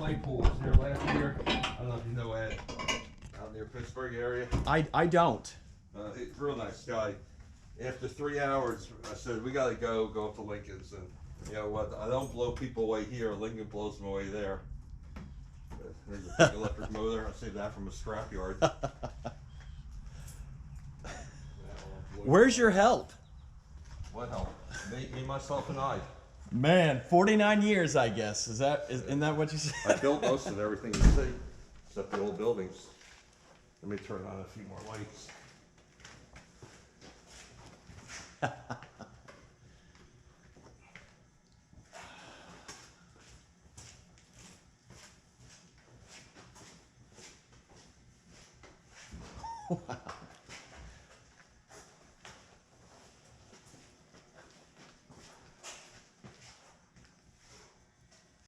Claypool was here last year. I don't know if you know Ed, out near Pittsburgh area. I don't. He's a real nice guy. After 3 hours, I said, we got to go up to Lincoln's. And you know what? I don't blow people away here. Lincoln blows them away there. There's a big electric motor. I saved that from a scrapyard. Where's your help? What help? Me, myself, and I. Man, 49 years, I guess. Isn't that what you said? I built most of everything you see, except the old buildings. Let me turn on a few more lights. Wow.